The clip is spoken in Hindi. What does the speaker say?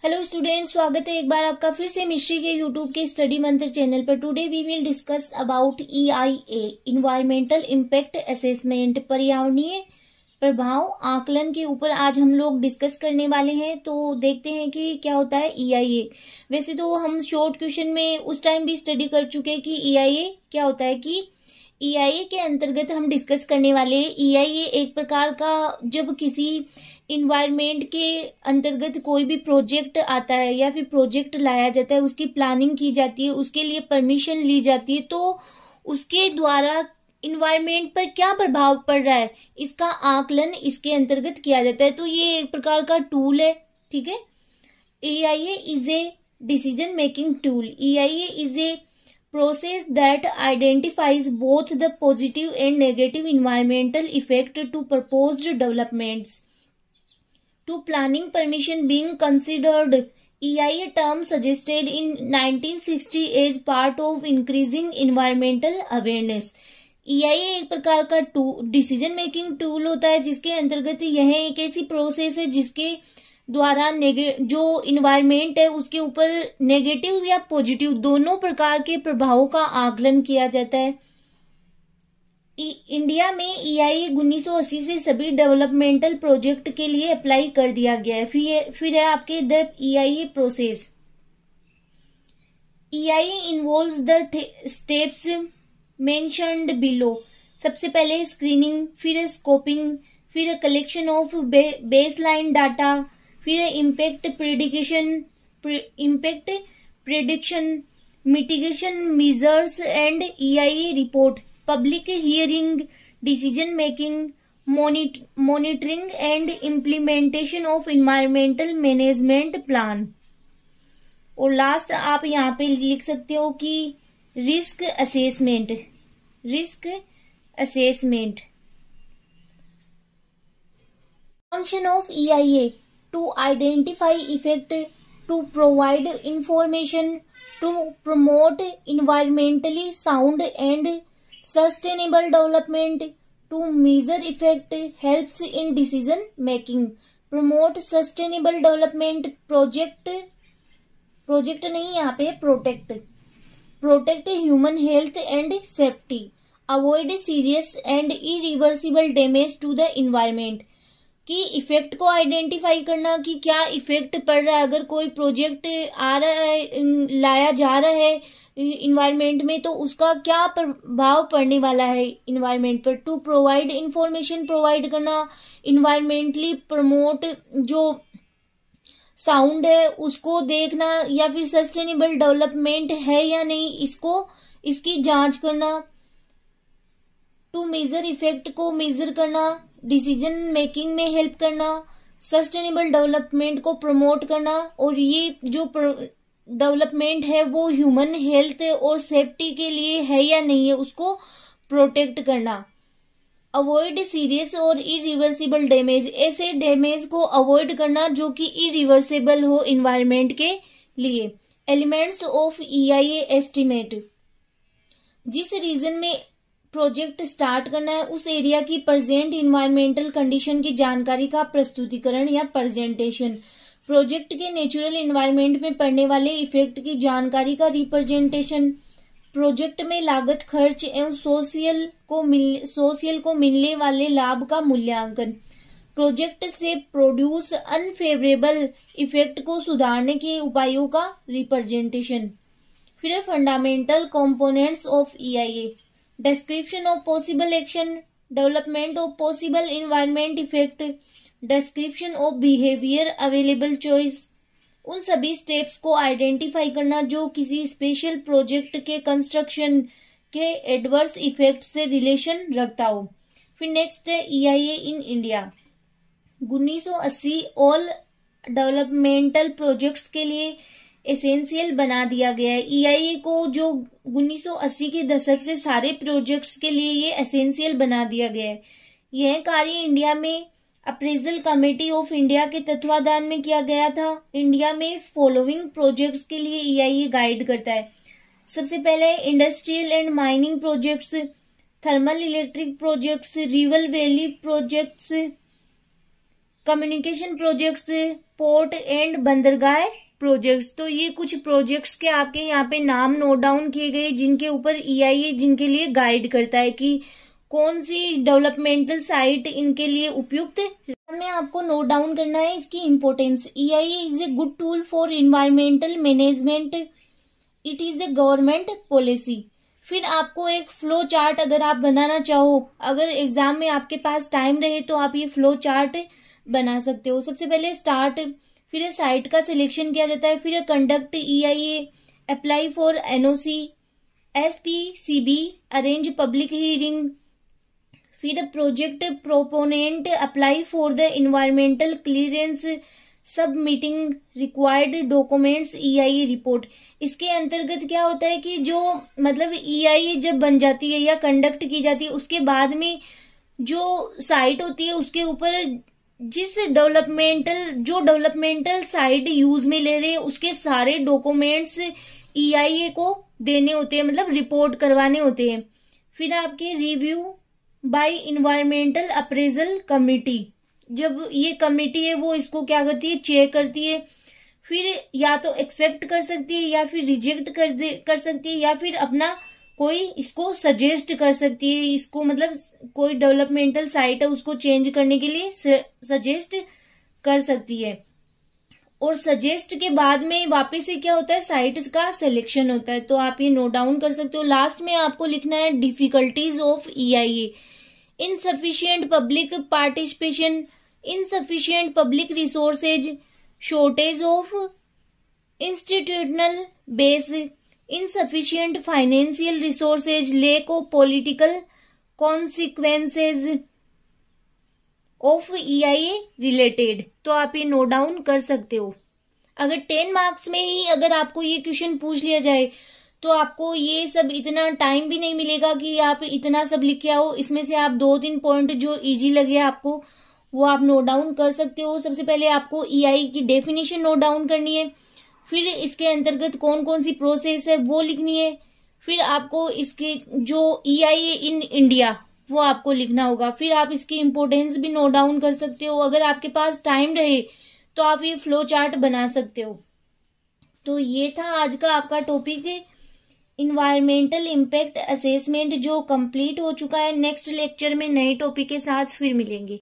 हेलो स्टूडेंट, स्वागत है एक बार आपका फिर से मिस्ट्री के यूट्यूब के स्टडी मंत्र चैनल पर। Today we will discuss about EIA, environmental impact assessment, पर्यावरणीय प्रभाव आकलन के ऊपर आज हम लोग डिस्कस करने वाले हैं। तो देखते हैं कि क्या होता है EIA। वैसे तो हम शॉर्ट क्वेश्चन में उस टाइम भी स्टडी कर चुके हैं कि EIA क्या होता है। कि EIA के अंतर्गत हम डिस्कस करने वाले हैं। EIA एक प्रकार का, जब किसी इन्वायरमेंट के अंतर्गत कोई भी प्रोजेक्ट आता है या फिर प्रोजेक्ट लाया जाता है, उसकी प्लानिंग की जाती है, उसके लिए परमिशन ली जाती है, तो उसके द्वारा इन्वायरमेंट पर क्या प्रभाव पड़ रहा है, इसका आकलन इसके अंतर्गत किया जाता है। तो ये एक प्रकार का टूल है, ठीक है। EIA is a decision making tool. EIA is a process that identifies both the positive and negative environmental effect to proposed developments. To planning permission being considered, EIA term suggested in 1960 as part of increasing environmental awareness. EIA एक प्रकार का डिसीजन मेकिंग टूल होता है, जिसके अंतर्गत यह एक ऐसी प्रोसेस है जिसके द्वारा जो इन्वायरमेंट है उसके ऊपर नेगेटिव या पॉजिटिव दोनों प्रकार के प्रभावों का आकलन किया जाता है। इंडिया में EIA 1980 से सभी डेवलपमेंटल प्रोजेक्ट के लिए अप्लाई कर दिया गया है। फिर है आपके the EIA process. EIA involves the steps mentioned below. सबसे पहले स्क्रीनिंग, फिर स्कोपिंग, फिर कलेक्शन ऑफ बेसलाइन डाटा, फिर impact prediction, mitigation measures and EIA report, public hearing, decision making, monitoring and implementation of environmental management plan. और लास्ट आप यहाँ पे लिख सकते हो कि risk assessment. Function of EIA: to identify effect, to provide information, to promote environmentally sound and sustainable development, to measure effect, helps in decision making, promote sustainable development, project नहीं, यहाँ पे protect human health and safety, avoid serious and irreversible damage to the environment. कि इफेक्ट को आइडेंटिफाई करना कि क्या इफेक्ट पड़ रहा है, अगर कोई प्रोजेक्ट आ रहा है, लाया जा रहा है इन्वायरमेंट में, तो उसका क्या प्रभाव पड़ने वाला है इन्वायरमेंट पर। टू प्रोवाइड इंफॉर्मेशन, प्रोवाइड करना, इन्वायरमेंटली प्रमोट, जो साउंड है उसको देखना, या फिर सस्टेनेबल डेवलपमेंट है या नहीं इसकी जांच करना। टू मेजर इफेक्ट को मेजर करना, डिसीजन मेकिंग में हेल्प करना, सस्टेनेबल डेवलपमेंट को प्रमोट करना, और ये जो डेवलपमेंट है वो ह्यूमन हेल्थ और सेफ्टी के लिए है या नहीं है उसको प्रोटेक्ट करना। अवॉइड सीरियस और इरिवर्सिबल डैमेज, ऐसे डैमेज को अवॉइड करना जो कि इरिवर्सिबल हो इन्वायरमेंट के लिए। एलिमेंट्स ऑफ EIA एस्टिमेट: जिस रीजन में प्रोजेक्ट स्टार्ट करना है उस एरिया की प्रेजेंट इन्वायरमेंटल कंडीशन की जानकारी का प्रस्तुतिकरण या प्रेजेंटेशन। प्रोजेक्ट के नेचुरल इन्वायरमेंट में पड़ने वाले इफेक्ट की जानकारी का रिप्रेजेंटेशन। प्रोजेक्ट में लागत, खर्च एवं सोशल को मिलने वाले लाभ का मूल्यांकन। प्रोजेक्ट से प्रोड्यूस अनफेवरेबल इफेक्ट को सुधारने के उपायों का रिप्रेजेंटेशन। फिर fundamental components of EIA: description of possible action, development of possible environment effect, description of behavior, available choice। उन सभी स्टेप्स को आइडेंटिफाई करना जो किसी स्पेशल प्रोजेक्ट के कंस्ट्रक्शन के एडवर्स इफेक्ट से रिलेशन रखता हो। फिर नेक्स्ट है EIA in India. 1980 all developmental projects के लिए एसेंशियल बना दिया गया है। EIA को जो 1980 के दशक से सारे प्रोजेक्ट्स के लिए ये एसेंशियल बना दिया गया है। यह कार्य इंडिया में अप्रेजल कमेटी ऑफ इंडिया के तत्वाधान में किया गया था। इंडिया में फॉलोइंग प्रोजेक्ट्स के लिए EIA गाइड करता है। सबसे पहले industrial and mining projects, thermal electric projects, river valley projects, communication projects, port and बंदरगाह प्रोजेक्ट्स। तो ये कुछ प्रोजेक्ट्स के आपके यहाँ पे नाम नोट डाउन किए गए जिनके ऊपर EIA जिनके लिए गाइड करता है कि कौन सी डेवलपमेंटल साइट इनके लिए उपयुक्त में आपको नोट डाउन करना है इसकी importance. EIA is a good tool for environmental management, it is a government policy. फिर आपको एक फ्लो चार्ट अगर आप बनाना चाहो, अगर एग्जाम में आपके पास टाइम रहे तो आप ये फ्लो चार्ट बना सकते हो। सबसे पहले स्टार्ट, फिर साइट का सिलेक्शन किया जाता है, फिर conduct EIA, apply for NOC, SPCB, arrange public hearing, फिर project proponent apply for the environmental clearance, submitting required documents, EIA report. इसके अंतर्गत क्या होता है कि जो मतलब EIA जब बन जाती है या कंडक्ट की जाती है उसके बाद में जो साइट होती है उसके ऊपर जिस डेवलपमेंटल साइट यूज में ले रहे हैं उसके सारे डॉक्यूमेंट्स EIA को देने होते हैं, मतलब रिपोर्ट करवाने होते हैं। फिर आपके review by environmental appraisal committee, जब ये कमिटी है वो इसको क्या करती है, चेक करती है, फिर या तो एक्सेप्ट कर सकती है या फिर रिजेक्ट कर सकती है या फिर अपना कोई इसको सजेस्ट कर सकती है, इसको मतलब कोई डेवलपमेंटल साइट है उसको चेंज करने के लिए सजेस्ट कर सकती है। और सजेस्ट के बाद में वापस से क्या होता है, साइट का सिलेक्शन होता है। तो आप ये नोट डाउन कर सकते हो। लास्ट में आपको लिखना है difficulties of EIA, insufficient public participation, insufficient public resources, shortage of institutional base, insufficient financial resources, lack of political consequences of EIA related। तो आप ये नोट डाउन कर सकते हो। अगर 10 मार्क्स में ही अगर आपको ये क्वेश्चन पूछ लिया जाए तो आपको ये सब इतना टाइम भी नहीं मिलेगा कि आप इतना सब लिख के आओ। इसमें से आप 2-3 पॉइंट जो इजी लगे आपको वो आप नोट डाउन कर सकते हो। सबसे पहले आपको EIA की डेफिनेशन नोट डाउन करनी है, फिर इसके अंतर्गत कौन कौन सी प्रोसेस है वो लिखनी है, फिर आपको इसके जो EIA इन इंडिया वो आपको लिखना होगा। फिर आप इसकी इम्पोर्टेंस भी नोट डाउन कर सकते हो। अगर आपके पास टाइम रहे तो आप ये फ्लो चार्ट बना सकते हो। तो ये था आज का आपका टॉपिक है इन्वायरमेंटल इम्पैक्ट असेसमेंट जो कंप्लीट हो चुका है। नेक्स्ट लेक्चर में नए टॉपिक के साथ फिर मिलेंगे।